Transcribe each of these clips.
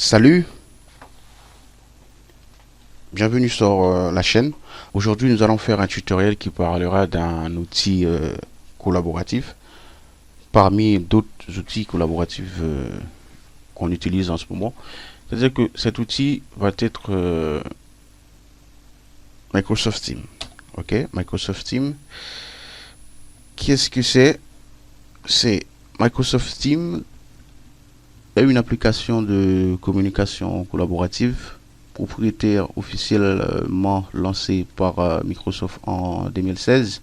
Salut, bienvenue sur la chaîne. Aujourd'hui, nous allons faire un tutoriel qui parlera d'un outil collaboratif parmi d'autres outils collaboratifs qu'on utilise en ce moment. C'est-à-dire que cet outil va être Microsoft Teams. Ok, Microsoft Teams. Qu'est-ce que c'est? C'est Microsoft Teams est une application de communication collaborative propriétaire officiellement lancée par Microsoft en 2016.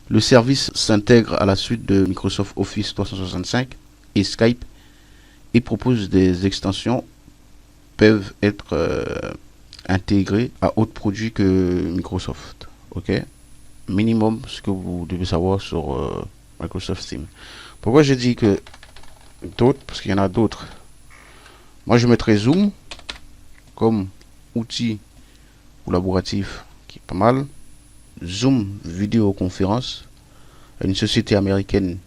Le service s'intègre à la suite de Microsoft Office 365 et Skype et propose des extensions peuvent être intégrées à autres produits que Microsoft. Ok, minimum ce que vous devez savoir sur Microsoft Teams. Pourquoi je dis que d'autres? Parce qu'il y en a d'autres. Moi, je mettrai Zoom comme outil collaboratif qui est pas mal. Zoom vidéoconférence, une société américaine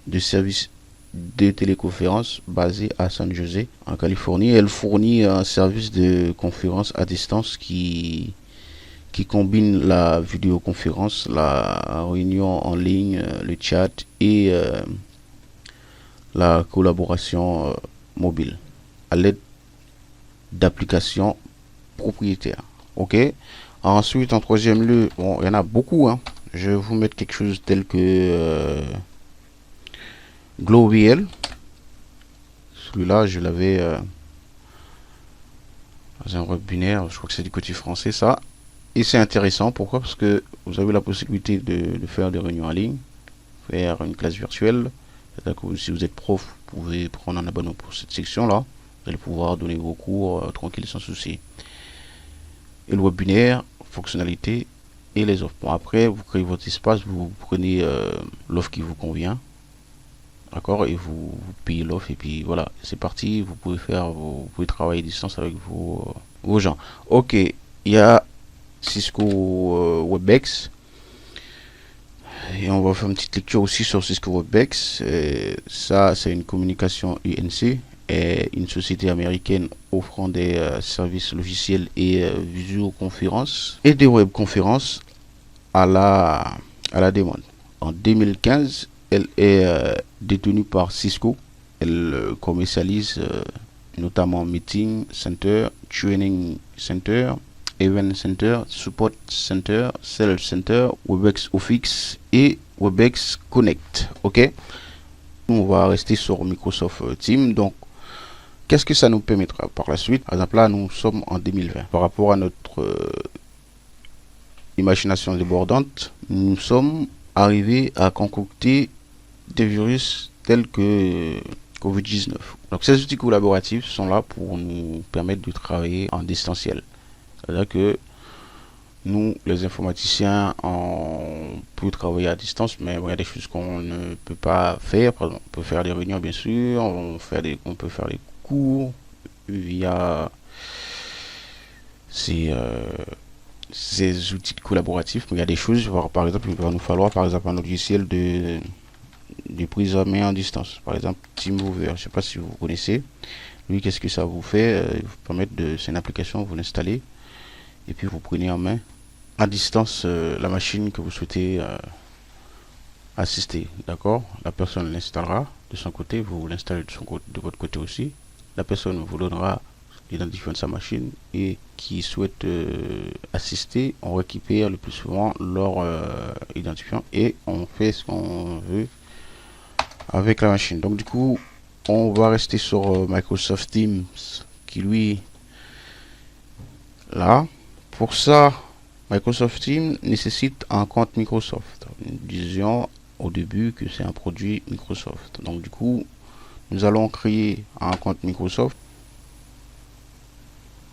de services de téléconférence basée à San Jose, en Californie. Elle fournit un service de conférence à distance qui combine la vidéoconférence, la réunion en ligne, le chat et la collaboration mobile à l'aide d'applications propriétaires. Ok. Ensuite, en troisième lieu, bon, il y en a beaucoup. Hein. Je vais vous mettre quelque chose tel que GlowVL. Celui-là, je l'avais dans un webinaire. Je crois que c'est du côté français, ça. Et c'est intéressant. Pourquoi? Parce que vous avez la possibilité de faire des réunions en ligne, faire une classe virtuelle. C'est-à-dire que si vous êtes prof, vous pouvez prendre un abonnement pour cette section-là. Vous allez pouvoir donner vos cours tranquille sans souci. Et le webinaire, fonctionnalités et les offres. Bon, après, vous créez votre espace, vous prenez l'offre qui vous convient. D'accord? Et vous payez l'offre et puis voilà, c'est parti. Vous pouvez travailler à distance avec vos gens. Ok, il y a Cisco WebEx. Et on va faire une petite lecture aussi sur Cisco WebEx. Ça, c'est une communication UNC, est une société américaine offrant des services logiciels et visioconférences et des webconférences à la demande. En 2015, elle est détenue par Cisco. Elle commercialise notamment Meeting Center, Training Center, Event Center, Support Center, Sales Center, WebEx Office et WebEx Connect. Ok, on va rester sur Microsoft Teams. Donc, qu'est-ce que ça nous permettra par la suite? Par exemple, là, nous sommes en 2020. Par rapport à notre imagination débordante, nous sommes arrivés à concocter des virus tels que COVID-19. Donc, ces outils collaboratifs sont là pour nous permettre de travailler en distanciel. C'est-à-dire que nous, les informaticiens, on peut travailler à distance, mais il y a des choses qu'on ne peut pas faire. Par exemple, on peut faire des réunions, bien sûr, on peut faire des cours via ces, ces outils collaboratifs. Mais il y a des choses, par exemple, il va nous falloir par exemple un logiciel de prise en main en distance. Par exemple, TeamViewer, je ne sais pas si vous connaissez. Lui, qu'est-ce que ça vous fait? Il vous permet c'est une application, vous l'installez et puis vous prenez en main à distance la machine que vous souhaitez assister. D'accord? La personne l'installera de son côté, vous l'installez de votre côté aussi. La personne vous donnera l'identifiant de sa machine et qui souhaite assister, on récupère le plus souvent leur identifiant et on fait ce qu'on veut avec la machine. Donc du coup, on va rester sur Microsoft Teams qui lui là. Pour ça, Microsoft Teams nécessite un compte Microsoft. Nous disions au début que c'est un produit Microsoft. Donc du coup, nous allons créer un compte Microsoft.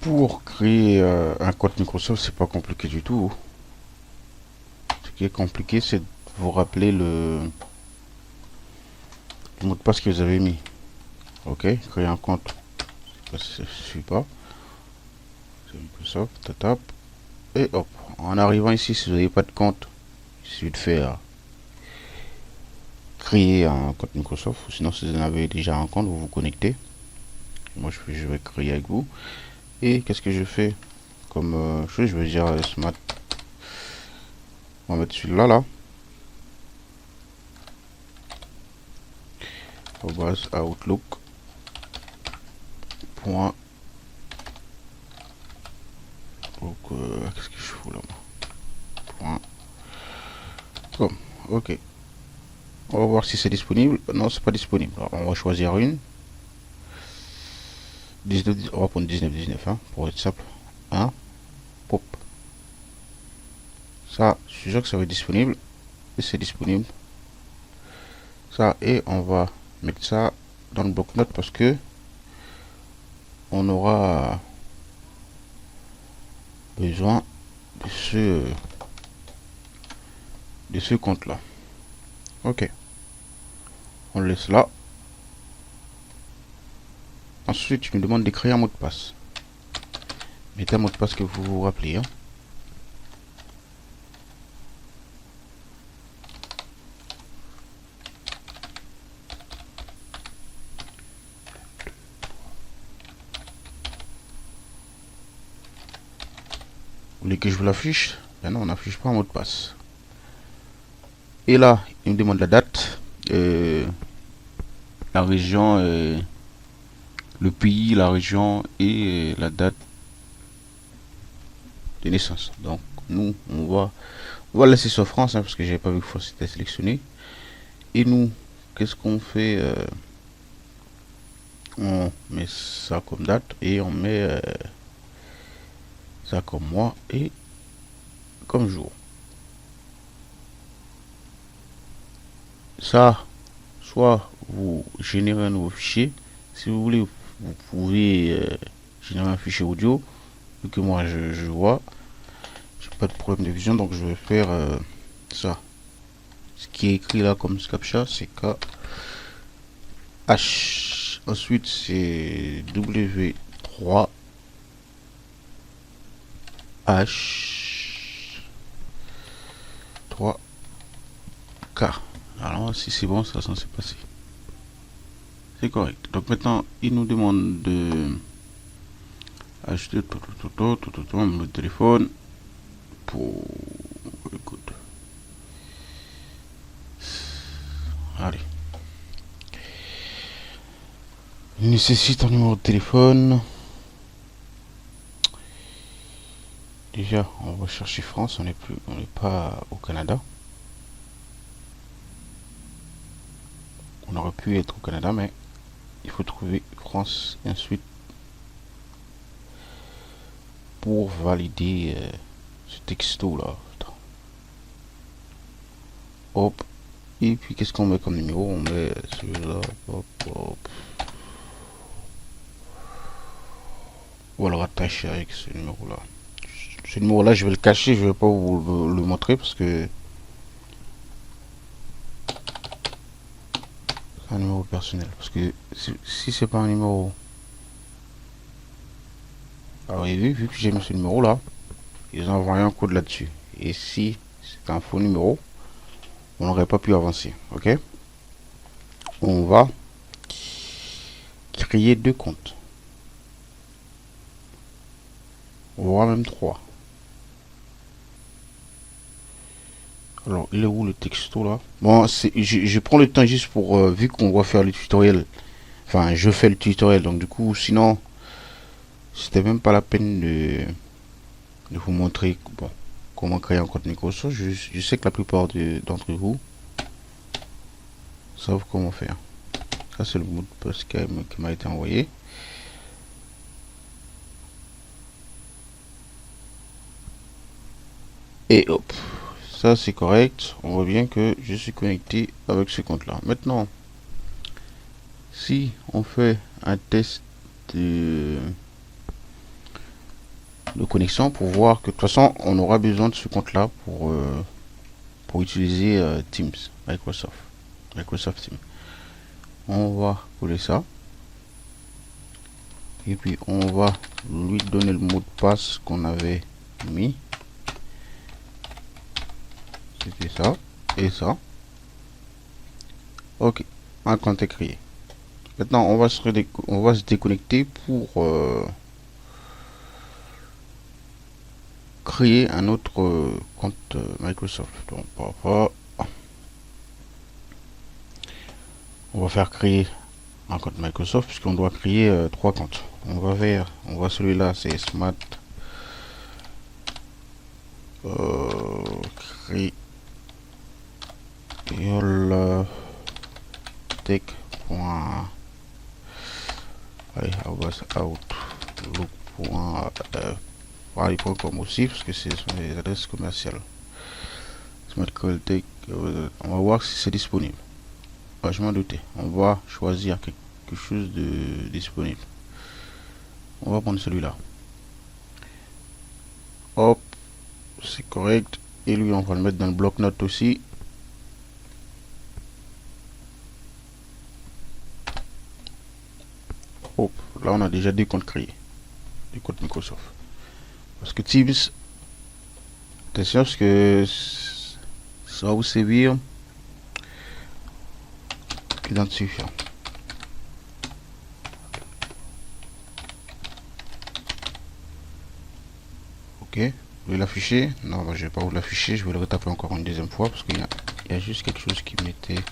Pour créer un compte Microsoft, c'est pas compliqué du tout. Ce qui est compliqué, c'est de vous rappeler le mot de passe que vous avez mis. Ok, créer un compte. Ça ne suffit pas. C'est Microsoft, tape. Et hop, en arrivant ici, si vous n'avez pas de compte, il suffit de faire créer un compte Microsoft. Sinon, si vous en avez déjà un compte, vous vous connectez. Moi je vais créer avec vous. Et qu'est-ce que je fais comme chose? Je vais dire smart. On va mettre celui-là là. Outlook. Point. Donc qu'est-ce que je fous là? Point. Comme. Ok. On va voir si c'est disponible. Non, c'est pas disponible. Alors, on va choisir une. 19, on va prendre 19, hein, pour être simple. Hein? Pop. Ça, je suis sûr que ça va être disponible. Et c'est disponible. Ça, et on va mettre ça dans le bloc-notes parce que on aura besoin de ce compte là. Ok, on le laisse là. Ensuite tu me demandes de créer un mot de passe. Mettez un mot de passe que vous vous rappelez, hein. Vous voulez que je vous l'affiche? Ben non, on n'affiche pas un mot de passe. Et là il me demande la date, la région, le pays, la région et la date de naissance. Donc nous on va laisser sur France, hein, parce que j'avais pas vu que France était sélectionné. Et nous, qu'est-ce qu'on fait? On met ça comme date et on met ça comme mois et comme jour. Ça, soit vous générez un nouveau fichier. Si vous voulez, vous pouvez générer un fichier audio. Vu que moi je vois, j'ai pas de problème de vision, donc je vais faire ça. Ce qui est écrit là comme captcha, c'est K H. Ensuite c'est W3 H 3 K. Alors si c'est bon, ça censé passer. C'est correct. Donc maintenant, il nous demande de acheter tout le téléphone pour... Écoute. Allez. Il nécessite un numéro de téléphone. Déjà, on va chercher France. On n'est pas au Canada. On aurait pu être au Canada, mais il faut trouver France et ensuite pour valider ce texto là. Hop. Et puis qu'est-ce qu'on met comme numéro? On met celui-là. Hop, hop. On va le rattacher avec ce numéro là. Ce numéro là je vais le cacher, je vais pas vous le montrer parce que c'est un numéro personnel. Parce que si c'est pas un numéro, alors vu que j'ai mis ce numéro là, ils ont envoyé un code là-dessus. Et si c'est un faux numéro, on n'aurait pas pu avancer. Ok, on va créer deux comptes. On va même trois. Alors, il est où le texto là? Bon, je prends le temps juste pour, vu qu'on va faire le tutoriel. Enfin, je fais le tutoriel, donc du coup, sinon, c'était même pas la peine de vous montrer bon, comment créer un compte Microsoft. Je sais que la plupart d'entre vous savent comment faire. Ça, c'est le mot de passe qui m'a été envoyé. Et hop, ça c'est correct. On voit bien que je suis connecté avec ce compte là. Maintenant, si on fait un test de connexion pour voir que de toute façon on aura besoin de ce compte là pour utiliser Teams, Microsoft Teams. On va coller ça et puis on va lui donner le mot de passe qu'on avait mis. C'était ça et ça. Ok, un compte est créé. Maintenant, on va se déconnecter pour créer un autre compte Microsoft. Donc, on va faire créer un compte Microsoft puisqu'on doit créer trois comptes. On va celui-là, c'est Smart créer tech. Allez, outlook.com aussi parce que ce sont les adresses commerciales. Smart Call Tech, on va voir si c'est disponible. Je m'en doutais. On va choisir quelque chose de disponible. On va prendre celui-là. Hop, c'est correct. Et lui, on va le mettre dans le bloc-notes aussi. Hop, là, on a déjà deux comptes créés. Deux comptes Microsoft. Parce que Teams, attention, parce que ça va vous servir identifiant. Ok, vous voulez l'afficher? Non, je vais pas vous l'afficher, je vais le retaper encore une deuxième fois parce qu'il y a juste quelque chose qui m'était.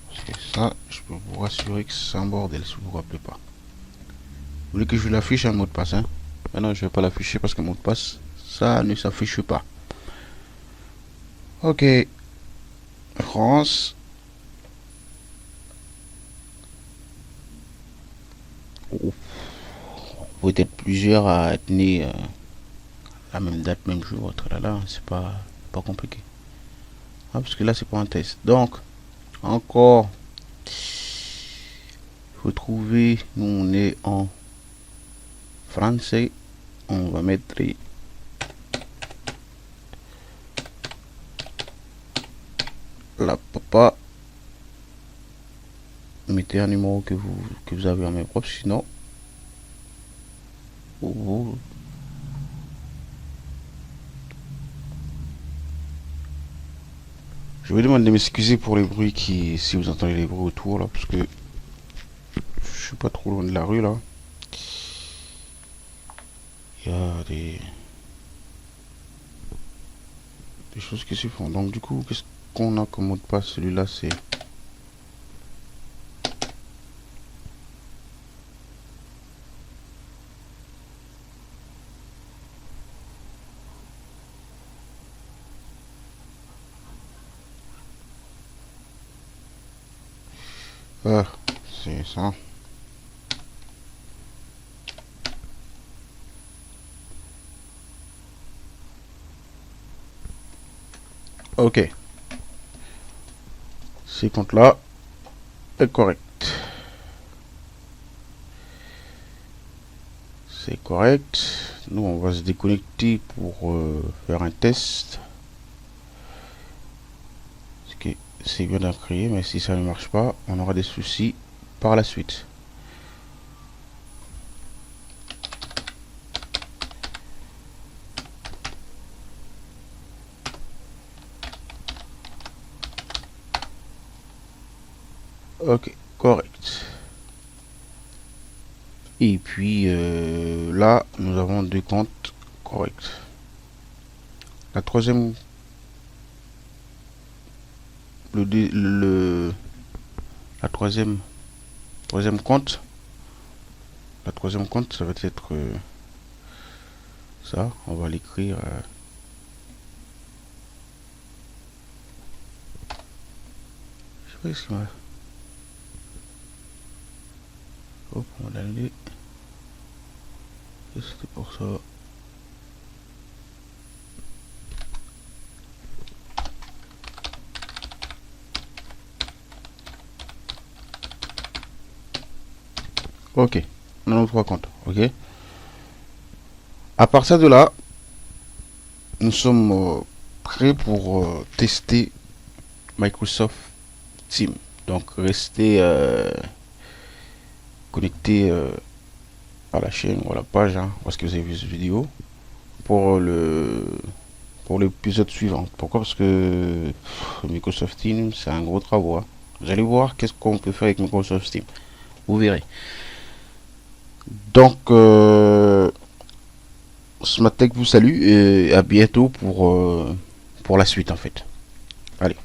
Parce que ça, je peux vous rassurer que c'est un bordel si vous vous rappelez pas. Vous voulez que je vous l'affiche un mot de passe, hein? Mais non, je vais pas l'afficher parce que mot de passe, ça ne s'affiche pas. Ok, France. Peut-être plusieurs à être nés la même date, même jour. Là, c'est pas compliqué. Ah, parce que là, c'est pas un test. Donc, encore, il faut trouver. Nous, on est en français. On va mettre la papa. Mettez un numéro que vous avez en main propre, sinon vous. Je vous demande de m'excuser pour les bruits si vous entendez les bruits autour là, parce que je suis pas trop loin de la rue là. Il y a des choses qui se font. Donc du coup, qu'est-ce qu'on a comme mot de passe? Celui-là, c'est c'est ça. Ok. Ces comptes-là est correct. C'est correct. Nous, on va se déconnecter pour faire un test. Parce que c'est bien d'en créer, mais si ça ne marche pas, on aura des soucis par la suite. Ok, correct. Et puis là, nous avons deux comptes corrects. La troisième, la troisième compte, ça va être ça. On va l'écrire. Je sais pas ce qu'il m'a. Hop, on va l'annuler. C'était pour ça. Ok, on a nos trois comptes. Ok. À partir de là, nous sommes prêts pour tester Microsoft Teams. Donc, restez connecté à la chaîne ou à la page hein, parce que vous avez vu cette vidéo pour l'épisode suivant. Pourquoi? Parce que Microsoft Teams c'est un gros travail. Vous allez voir qu'est-ce qu'on peut faire avec Microsoft Steam. Vous verrez. Donc, Smattech vous salue et à bientôt pour la suite en fait. Allez.